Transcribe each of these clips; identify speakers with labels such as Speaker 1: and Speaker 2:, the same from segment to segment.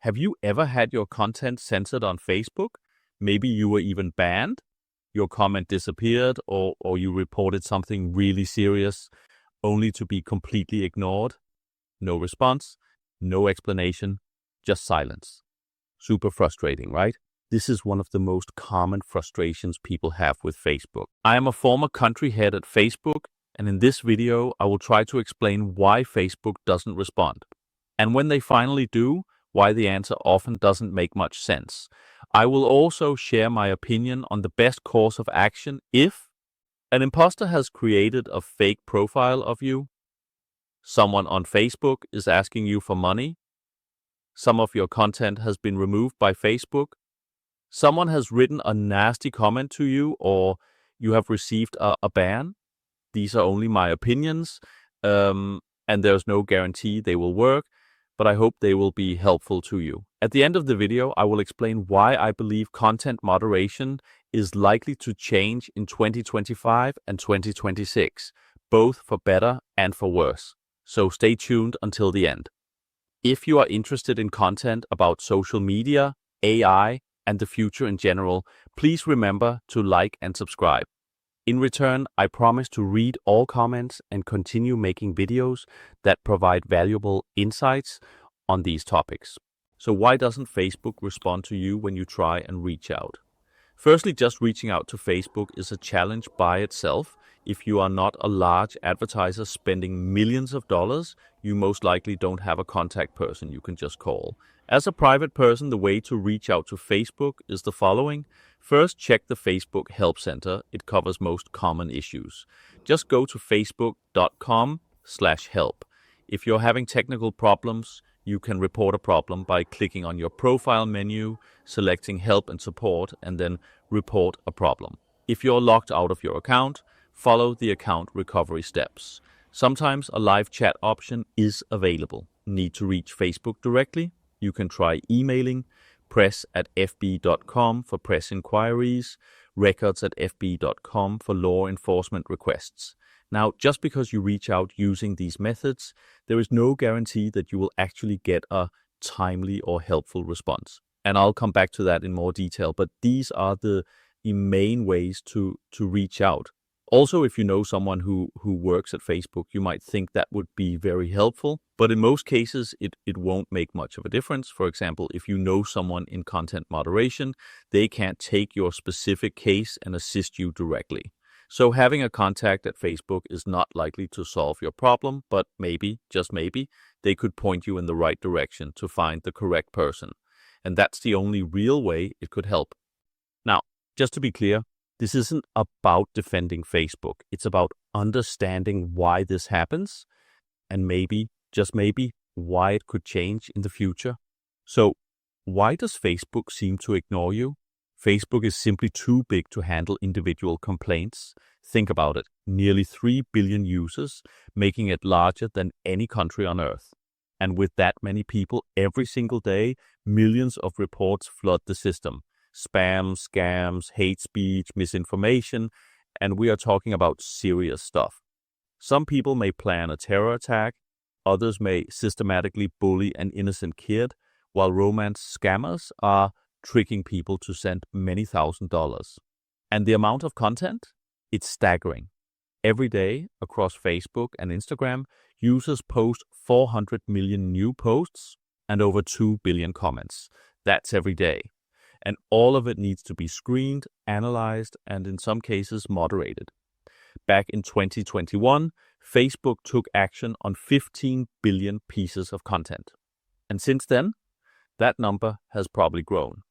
Speaker 1: Have you ever had your content censored on Facebook? Maybe you were even banned, your comment disappeared, or you reported something really serious only to be completely ignored. No response, no explanation, just silence. Super frustrating, right? This is one of the most common frustrations people have with Facebook. I am a former country head at Facebook, and in this video, I will try to explain why Facebook doesn't respond. And when they finally do, why the answer often doesn't make much sense. I will also share my opinion on the best course of action if an imposter has created a fake profile of you, someone on Facebook is asking you for money, some of your content has been removed by Facebook, someone has written a nasty comment to you, or you have received a ban. These are only my opinions, and there's no guarantee they will work, but I hope they will be helpful to you. At the end of the video, I will explain why I believe content moderation is likely to change in 2025 and 2026, both for better and for worse. So stay tuned until the end. If you are interested in content about social media, AI, and the future in general, please remember to like and subscribe. In return, I promise to read all comments and continue making videos that provide valuable insights on these topics. So why doesn't Facebook respond to you when you try and reach out? Firstly, just reaching out to Facebook is a challenge by itself. If you are not a large advertiser spending millions of dollars, you most likely don't have a contact person you can just call. As a private person, the way to reach out to Facebook is the following. First, check the Facebook Help Center. It covers most common issues. Just go to facebook.com/help. If you're having technical problems, you can report a problem by clicking on your profile menu, selecting Help and Support, and then report a problem. If you're locked out of your account, follow the account recovery steps. Sometimes a live chat option is available. Need to reach Facebook directly? You can try emailing, press@fb.com for press inquiries, records@fb.com for law enforcement requests. Now, just because you reach out using these methods, there is no guarantee that you will actually get a timely or helpful response. And I'll come back to that in more detail, but these are the main ways to reach out. Also, if you know someone who works at Facebook, you might think that would be very helpful, but in most cases, it won't make much of a difference. For example, if you know someone in content moderation, they can't take your specific case and assist you directly. So having a contact at Facebook is not likely to solve your problem, but maybe, just maybe, they could point you in the right direction to find the correct person. And that's the only real way it could help. Now, just to be clear, this isn't about defending Facebook. It's about understanding why this happens and maybe, just maybe, why it could change in the future. So, why does Facebook seem to ignore you? Facebook is simply too big to handle individual complaints. Think about it. Nearly 3 billion users, making it larger than any country on earth. And with that many people every single day, millions of reports flood the system. Spam, scams, hate speech, misinformation, and we are talking about serious stuff. Some people may plan a terror attack, others may systematically bully an innocent kid, while romance scammers are tricking people to send many $1,000s. And the amount of content? It's staggering. Every day, across Facebook and Instagram, users post 400 million new posts and over 2 billion comments. That's every day. And all of it needs to be screened, analyzed, and in some cases moderated. Back in 2021, Facebook took action on 15 billion pieces of content. And since then, that number has probably grown.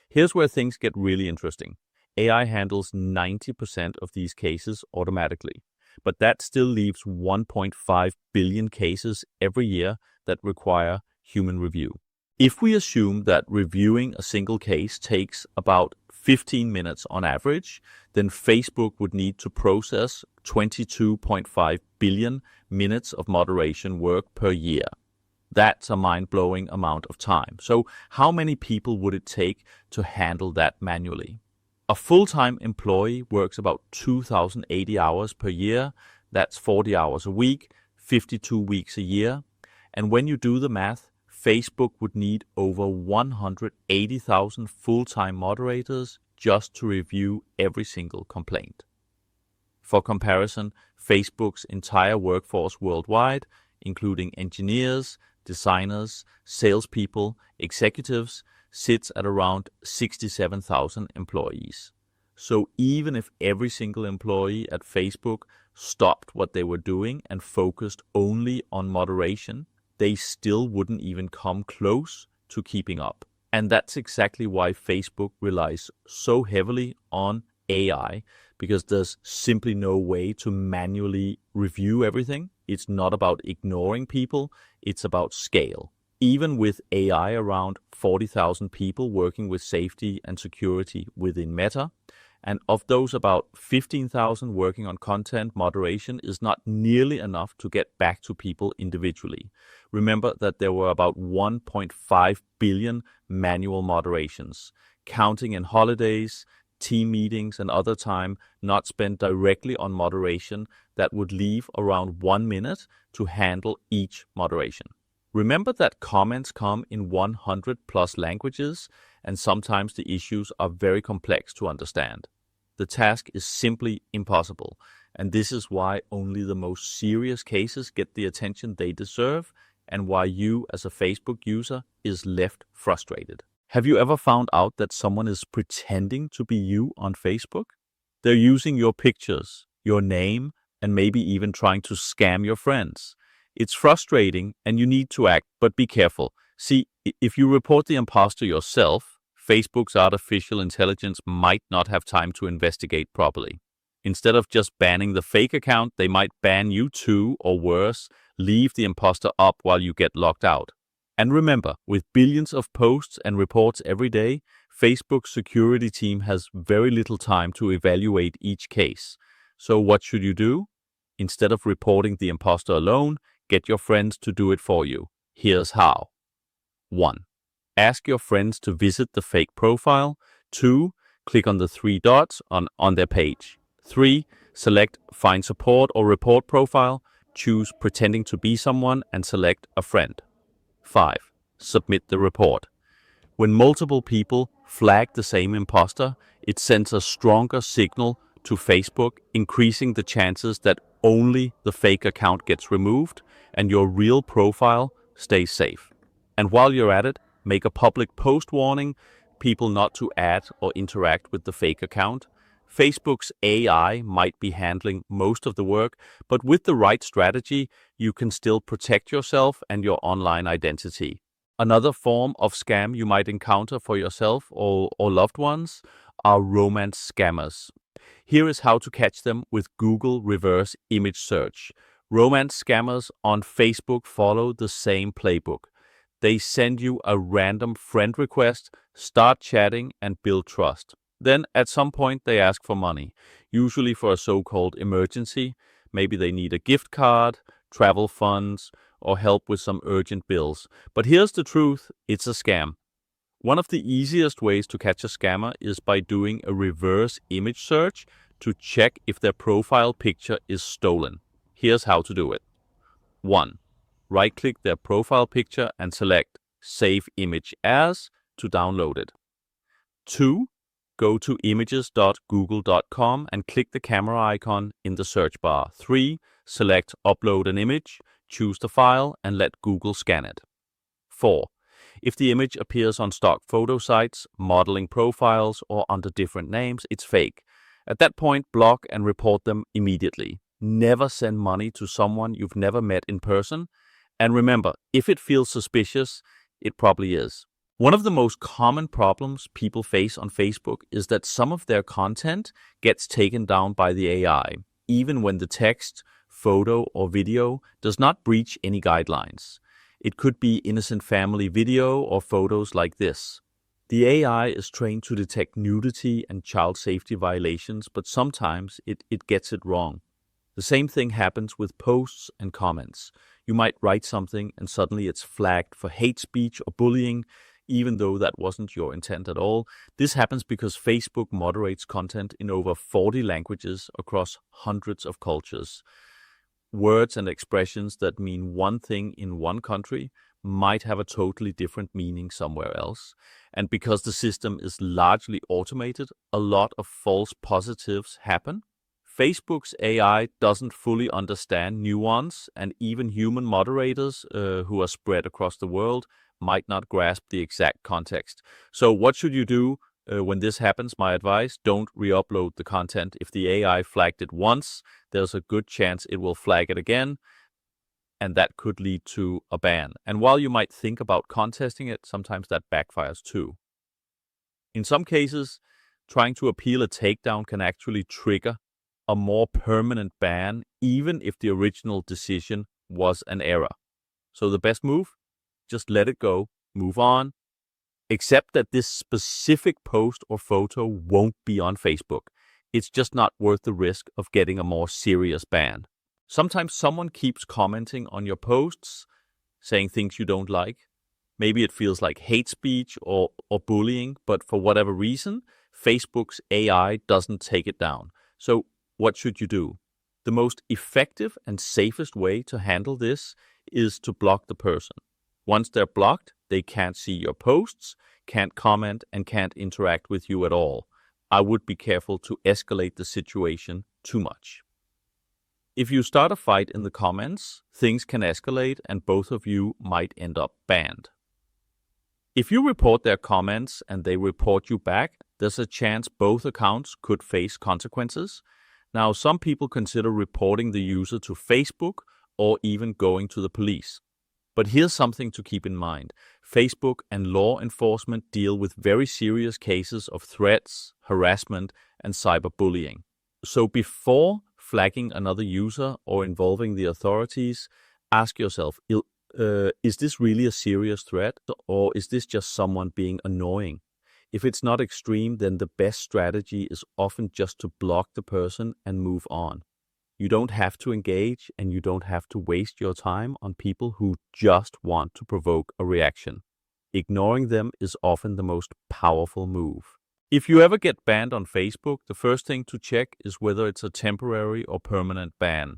Speaker 1: Here's where things get really interesting. AI handles 90% of these cases automatically, but that still leaves 1.5 billion cases every year that require human review. If we assume that reviewing a single case takes about 15 minutes on average, then Facebook would need to process 22.5 billion minutes of moderation work per year. That's a mind-blowing amount of time. So how many people would it take to handle that manually? A full-time employee works about 2,080 hours per year. That's 40 hours a week, 52 weeks a year. And when you do the math, Facebook would need over 180,000 full-time moderators just to review every single complaint. For comparison, Facebook's entire workforce worldwide, including engineers, designers, salespeople, executives, sits at around 67,000 employees. So even if every single employee at Facebook stopped what they were doing and focused only on moderation, they still wouldn't even come close to keeping up. And that's exactly why Facebook relies so heavily on AI, because there's simply no way to manually review everything. It's not about ignoring people, it's about scale. Even with AI around 40,000 people working with safety and security within Meta, and of those about 15,000 working on content moderation is not nearly enough to get back to people individually. Remember that there were about 1.5 billion manual moderations, counting in holidays, team meetings, and other time not spent directly on moderation that would leave around 1 minute to handle each moderation. Remember that comments come in 100 plus languages, and sometimes the issues are very complex to understand. The task is simply impossible, and this is why only the most serious cases get the attention they deserve, and why you as a Facebook user is left frustrated. Have you ever found out that someone is pretending to be you on Facebook? They're using your pictures, your name, and maybe even trying to scam your friends. It's frustrating and you need to act, but be careful. See, if you report the imposter yourself, Facebook's artificial intelligence might not have time to investigate properly. Instead of just banning the fake account, they might ban you too, or worse, leave the imposter up while you get locked out. And remember, with billions of posts and reports every day, Facebook's security team has very little time to evaluate each case. So what should you do? Instead of reporting the imposter alone, get your friends to do it for you. Here's how. 1. Ask your friends to visit the fake profile. 2. Click on the 3 dots on their page. 3. Select Find Support or Report Profile. Choose Pretending to be someone and select a friend. 5. Submit the report. When multiple people flag the same imposter, it sends a stronger signal to Facebook, increasing the chances that only the fake account gets removed and your real profile stays safe. And while you're at it, make a public post warning people not to add or interact with the fake account. Facebook's AI might be handling most of the work, but with the right strategy, you can still protect yourself and your online identity. Another form of scam you might encounter for yourself or loved ones are romance scammers. Here is how to catch them with Google reverse image search. Romance scammers on Facebook follow the same playbook. They send you a random friend request, start chatting, and build trust. Then, at some point, they ask for money, usually for a so-called emergency. Maybe they need a gift card, travel funds, or help with some urgent bills. But here's the truth, it's a scam. One of the easiest ways to catch a scammer is by doing a reverse image search to check if their profile picture is stolen. Here's how to do it. 1. Right-click their profile picture and select Save Image As to download it. 2. Go to images.google.com and click the camera icon in the search bar. 3. Select Upload an image, choose the file, and let Google scan it. 4. If the image appears on stock photo sites, modeling profiles, or under different names, it's fake. At that point, block and report them immediately. Never send money to someone you've never met in person. And remember, if it feels suspicious, it probably is. One of the most common problems people face on Facebook is that some of their content gets taken down by the AI, even when the text, photo, or video does not breach any guidelines. It could be innocent family video or photos like this. The AI is trained to detect nudity and child safety violations, but sometimes it gets it wrong. The same thing happens with posts and comments. You might write something and suddenly it's flagged for hate speech or bullying, even though that wasn't your intent at all. This happens because Facebook moderates content in over 40 languages across hundreds of cultures. Words and expressions that mean one thing in one country might have a totally different meaning somewhere else. And because the system is largely automated, a lot of false positives happen. Facebook's AI doesn't fully understand nuance, and even human moderators who are spread across the world might not grasp the exact context. So what should you do when this happens? My advice, don't re-upload the content. If the AI flagged it once, there's a good chance it will flag it again, and that could lead to a ban. And while you might think about contesting it, sometimes that backfires too. In some cases, trying to appeal a takedown can actually trigger a more permanent ban, even if the original decision was an error. So the best move? Just let it go, move on, except that this specific post or photo won't be on Facebook. It's just not worth the risk of getting a more serious ban. Sometimes someone keeps commenting on your posts, saying things you don't like. Maybe it feels like hate speech or bullying, but for whatever reason, Facebook's AI doesn't take it down. So what should you do? The most effective and safest way to handle this is to block the person. Once they're blocked, they can't see your posts, can't comment, and can't interact with you at all. I would be careful to escalate the situation too much. If you start a fight in the comments, things can escalate and both of you might end up banned. If you report their comments and they report you back, there's a chance both accounts could face consequences. Now, some people consider reporting the user to Facebook or even going to the police. But here's something to keep in mind. Facebook and law enforcement deal with very serious cases of threats, harassment, and cyberbullying. So before flagging another user or involving the authorities, ask yourself, is this really a serious threat, or is this just someone being annoying? If it's not extreme, then the best strategy is often just to block the person and move on. You don't have to engage, and you don't have to waste your time on people who just want to provoke a reaction. Ignoring them is often the most powerful move. If you ever get banned on Facebook, the first thing to check is whether it's a temporary or permanent ban.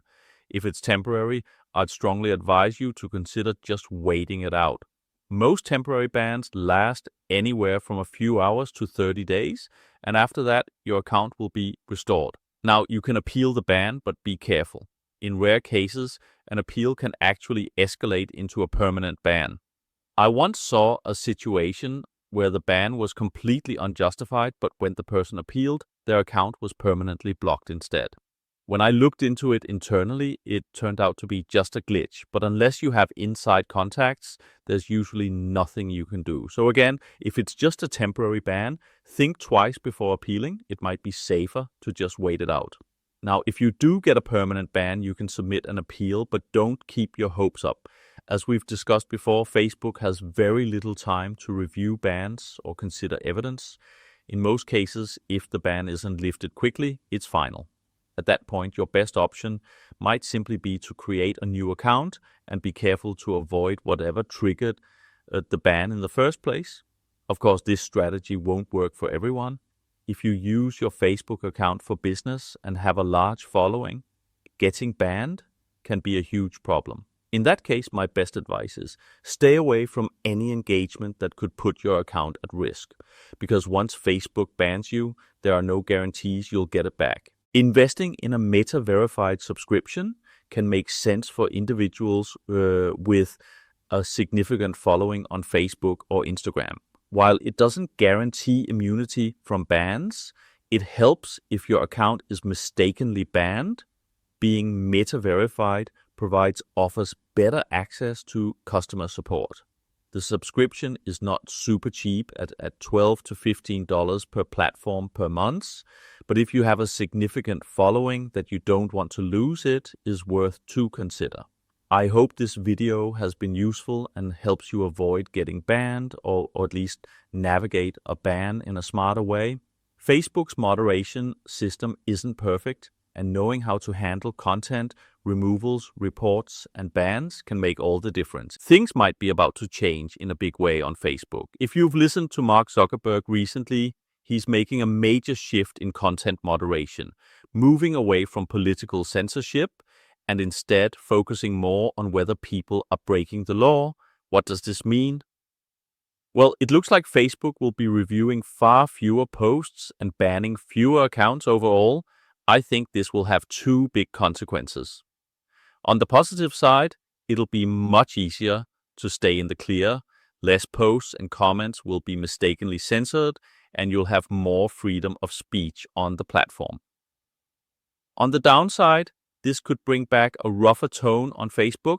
Speaker 1: If it's temporary, I'd strongly advise you to consider just waiting it out. Most temporary bans last anywhere from a few hours to 30 days, and after that, your account will be restored. Now, you can appeal the ban, but be careful. In rare cases, an appeal can actually escalate into a permanent ban. I once saw a situation where the ban was completely unjustified, but when the person appealed, their account was permanently blocked instead. When I looked into it internally, it turned out to be just a glitch, but unless you have inside contacts, there's usually nothing you can do. So again, if it's just a temporary ban, think twice before appealing. It might be safer to just wait it out. Now, if you do get a permanent ban, you can submit an appeal, but don't keep your hopes up. As we've discussed before, Facebook has very little time to review bans or consider evidence. In most cases, if the ban isn't lifted quickly, it's final. At that point, your best option might simply be to create a new account and be careful to avoid whatever triggered the ban in the first place. Of course, this strategy won't work for everyone. If you use your Facebook account for business and have a large following, getting banned can be a huge problem. In that case, my best advice is stay away from any engagement that could put your account at risk, because once Facebook bans you, there are no guarantees you'll get it back. Investing in a Meta-verified subscription can make sense for individuals with a significant following on Facebook or Instagram. While it doesn't guarantee immunity from bans, it helps if your account is mistakenly banned. Being Meta-verified offers better access to customer support. The subscription is not super cheap at $12 to $15 per platform per month, but if you have a significant following that you don't want to lose, it is worth to consider. I hope this video has been useful and helps you avoid getting banned or at least navigate a ban in a smarter way. Facebook's moderation system isn't perfect, and knowing how to handle content, removals, reports, and bans can make all the difference. Things might be about to change in a big way on Facebook. If you've listened to Mark Zuckerberg recently, he's making a major shift in content moderation, moving away from political censorship and instead focusing more on whether people are breaking the law, What does this mean? Well, it looks like Facebook will be reviewing far fewer posts and banning fewer accounts overall. I think this will have two big consequences. On the positive side, it'll be much easier to stay in the clear. Less posts and comments will be mistakenly censored, and you'll have more freedom of speech on the platform. On the downside, this could bring back a rougher tone on Facebook.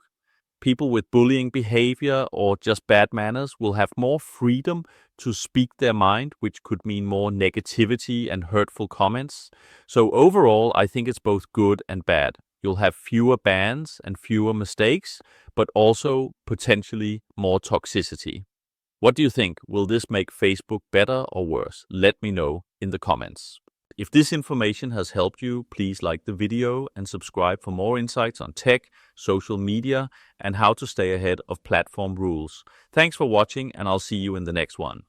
Speaker 1: People with bullying behavior or just bad manners will have more freedom to speak their mind, which could mean more negativity and hurtful comments. So overall, I think it's both good and bad. You'll have fewer bans and fewer mistakes, but also potentially more toxicity. What do you think? Will this make Facebook better or worse? Let me know in the comments. If this information has helped you, please like the video and subscribe for more insights on tech, social media, and how to stay ahead of platform rules. Thanks for watching, and I'll see you in the next one.